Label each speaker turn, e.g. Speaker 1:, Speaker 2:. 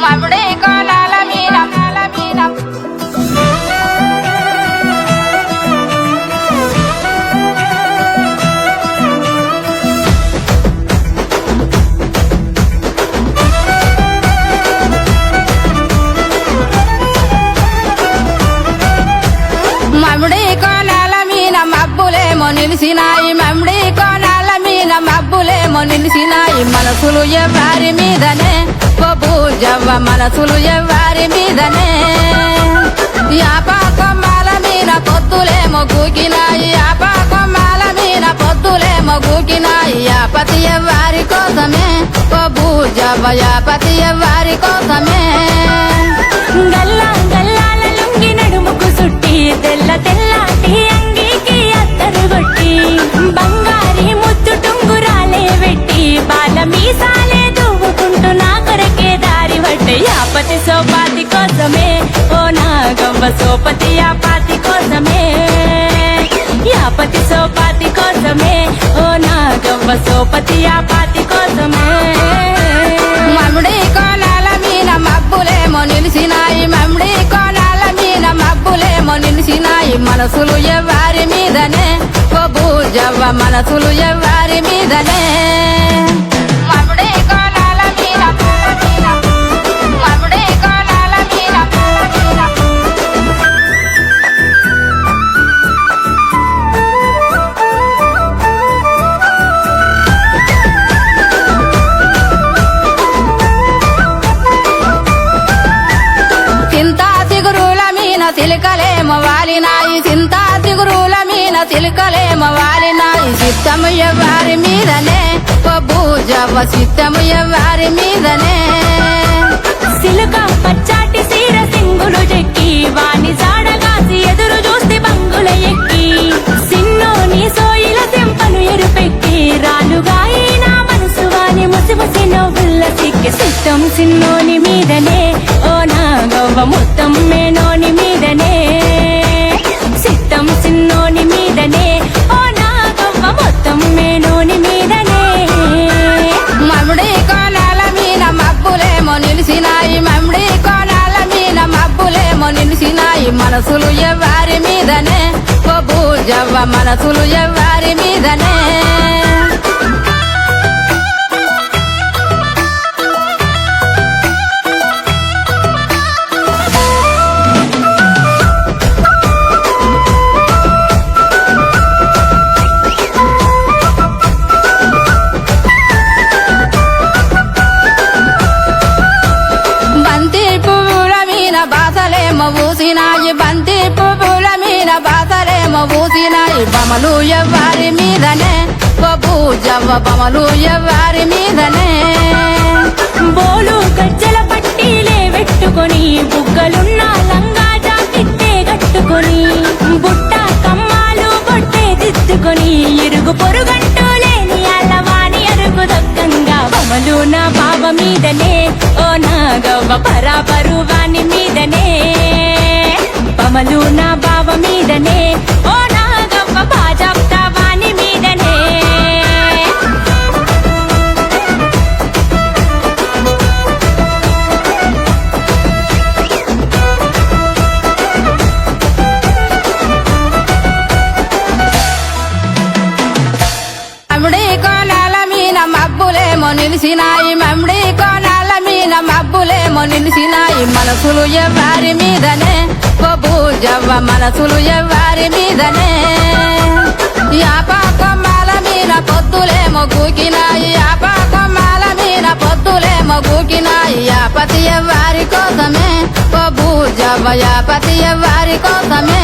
Speaker 1: మముడే కోలాల మీన మముడే కోలాల మీన మబ్బులేమో నిలిసినాయి మముడే కోలాల మీన మబ్బులేమో నిలిసినాయి మనసులు ఎవ్వారి మీదనే పూజవ్వ మనసులు ఎవ్వారి మీదనే యాపా కొమ్మాల మీన పొద్దులేమో గూకినాయి యాపా కొమ్మాల మీన పొద్దులేమో గూకినాయి యాపతి ఎవ్వారి కోసమే పూజవ్వ యాపతి ఎవ్వారి కోసమే
Speaker 2: గల్లా గల్లాల లుంగి నడుముకు సుట్టి తెల్ల తెల్లాటి అంగీకి అత్తరు కొట్టి బంగారి ముద్దు టుంగురాలే వెట్టి బాల మీసాలే దువ్వుకుంటూ నా కొరకే దారి పట్టే యాపతి సోపాతి కోసమే ఓ నాగవ్వ సోపతి యాపాతి కోసమే యాపతి సోపాతి కోసమే ఓ నాగవ్వ సోపతి యాపాతి కోసమే
Speaker 1: మముడి కోలాల మీన మబ్బులేమో నిలిసినాయి మముడి కోలాల మీన మబ్బులేమో నిలిసినాయి మనసులు ఎవ్వారి మీదనే పూజవ్వ మనసులు ఎవ్వారి మీదనే మముడి కోలాల మీన మముడి కోలాల మీన చింతా చిగురుల మీన చిలుకలేమో వాలినాయి చింతా చిగురుల మీన చిలుకలేమో వాలినాయి చిత్తము ఎవ్వారి మీదనే పూజవ్వ చిత్తము ఎవ్వారి మీదనే
Speaker 2: సిలుక పచ్చాటి సీర సింగులు చెక్కి వాని జాడగాసి ఎదురు చూస్తే బంగుల ఎక్కి సిన్నోని సోయిల తెంపను ఎరుపెక్కి రాలుగా నా మనసు వాని ముసి ముసి నవ్వుల సిక్కి సిట్టం సిన్నోని మీదనే ఓ నాగవ్వ మొత్తం మేనోని మీదనే సిట్టం సిన్నోని మీదనే ఓ నాగవ్వ మొత్తం మేనోని మీదనే
Speaker 1: మముడి కోలాల మీన మబ్బులేమో నిలిసినాయి మముడి కోలాల మీన మబ్బులేమో నిలిసినాయి మనసులు ఎవ్వారి మీదనే పూజవ్వ మనసులు ఎవ్వారి మీదనే బంతి పువ్వుల మీన బాసలేమో ఊసినాయి బంతి పువ్వుల మీన బాసలేమో ఊసినాయి బమలు ఎవ్వారి మీదనే పూజవ్వ బమలు ఎవ్వారి మీదనే
Speaker 2: బోలు గజ్జల పట్టీలే పెట్టుకొని బుగ్గలున్న లంగా జాకెట్టే కట్టుకొని బుట్ట కమ్మాలు బొట్టే దిద్దుకొని ఇరుగు పొరుగంటూ లేని అల్లవాని అరుగు దక్కంగా బమలు నా బావ మీదనే ఓ నాగవ్వ పరాపరు వాని మీదనే బమలు నా బావ మీదనే ఓ నాగవ్వ బాజాప్తా వాని మీదనే
Speaker 1: మముడి కోలాల మీన మబ్బులేమో నిలిసినాయి మముడి కోలాల మీన మబ్బులేమో నిలిసినాయి మనసులు ఎవ్వారి మీదనే పూజవ్వ మనసులు ఎవ్వారి మీదనే యాపా కొమ్మాల మీన పొద్దులేమో గూకినాయి యాపా కొమ్మాల మీన పొద్దులేమో గూకినాయి యాపతి ఎవ్వారి కోసమే పూజవ్వ యాపతి ఎవ్వారి కోసమే